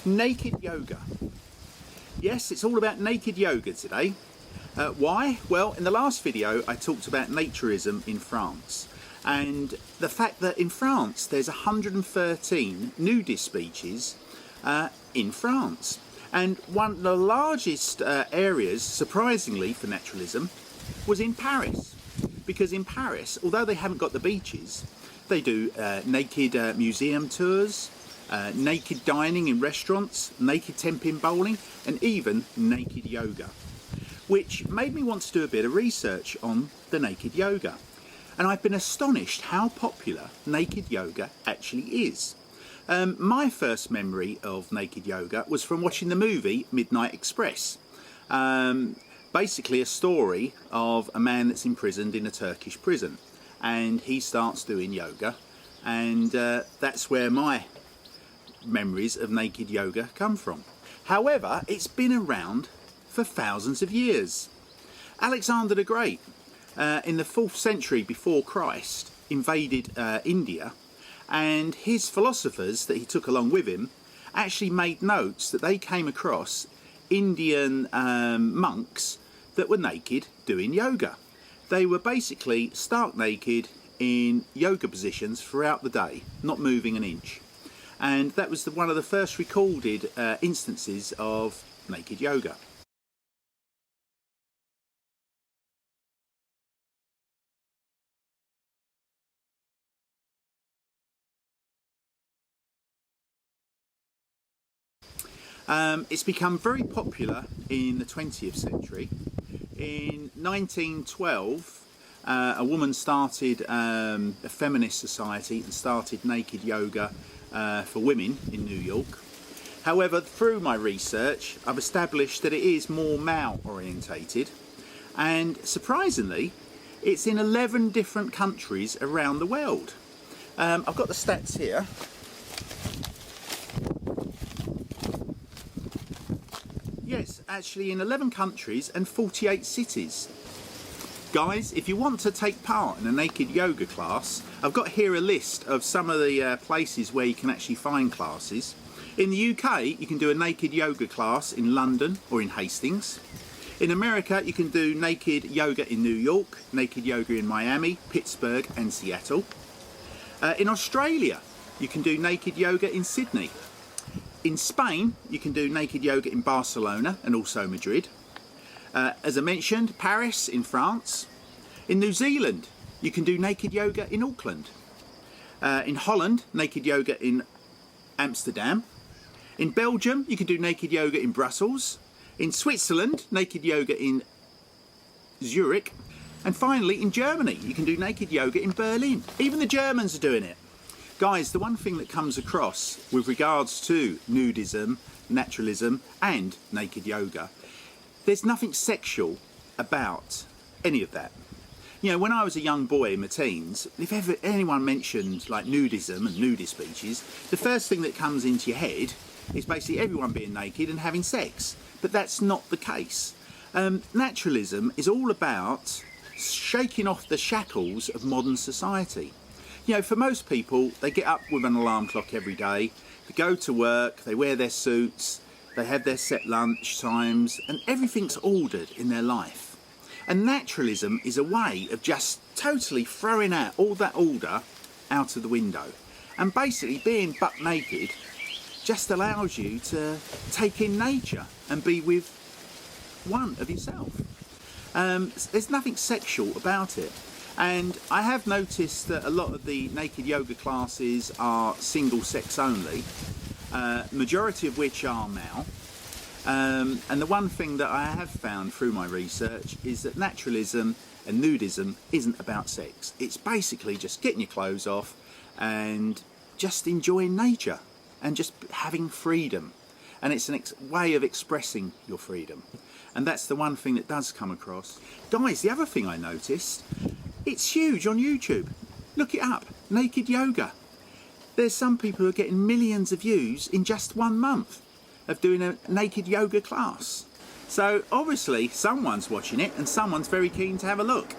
Naked yoga. Yes, it's all about naked yoga today. Why? Well, in the last video I talked about naturism in France and the fact that in France there's 113 nudist beaches in France, and one of the largest areas, surprisingly for naturalism, was in Paris, because in Paris, although they haven't got the beaches, they do naked museum tours, naked dining in restaurants, naked 10-pin bowling, and even naked yoga, which made me want to do a bit of research on the naked yoga. And I've been astonished how popular naked yoga actually is. My first memory of naked yoga was from watching the movie Midnight Express. Basically a story of a man that's imprisoned in a Turkish prison, and he starts doing yoga, and that's where my memories of naked yoga come from. However, it's been around for thousands of years. Alexandar the Great, in the 4th century before Christ, invaded India, and his philosophers that he took along with him actually made notes that they came across Indian monks that were naked doing yoga. They were basically stark naked in yoga positions throughout the day, not moving an inch. And that was one of the first recorded instances of naked yoga. It's become very popular in the 20th century. In 1912, a woman started a feminist society and started naked yoga for women in New York. However, through my research, I've established that it is more male orientated, and surprisingly, it's in 11 different countries around the world. I've got the stats here. Yes, actually in 11 countries and 48 cities. Guys, if you want to take part in a naked yoga class, I've got here a list of some of the places where you can actually find classes. In the UK, you can do a naked yoga class in London or in Hastings. In America, you can do naked yoga in New York, naked yoga in Miami, Pittsburgh and Seattle. In Australia, you can do naked yoga in Sydney. In Spain, you can do naked yoga in Barcelona and also Madrid. As I mentioned, Paris in France. In New Zealand, you can do naked yoga in Auckland. In Holland, naked yoga in Amsterdam. In Belgium, you can do naked yoga in Brussels. In Switzerland, naked yoga in Zurich. And finally, in Germany, you can do naked yoga in Berlin. Even the Germans are doing it. Guys, the one thing that comes across with regards to nudism, naturalism and naked yoga, there's nothing sexual about any of that. You know, when I was a young boy in my teens, if ever anyone mentioned like nudism and nudist beaches, the first thing that comes into your head is basically everyone being naked and having sex. But that's not the case. Naturalism is all about shaking off the shackles of modern society. You know, for most people, they get up with an alarm clock every day, they go to work, they wear their suits, they have their set lunch times, and everything's ordered in their life. And naturalism is a way of just totally throwing out all that order out of the window. And basically being butt naked just allows you to take in nature and be with one of yourself. There's nothing sexual about it. And I have noticed that a lot of the naked yoga classes are single sex only, majority of which are male. And the one thing that I have found through my research is that naturalism and nudism isn't about sex. It's basically just getting your clothes off and just enjoying nature and just having freedom. And it's a way of expressing your freedom. And that's the one thing that does come across. Guys, the other thing I noticed, it's huge on YouTube. Look it up, naked yoga. There's some people who are getting millions of views in just 1 month of doing a naked yoga class. So obviously someone's watching it and someone's very keen to have a look.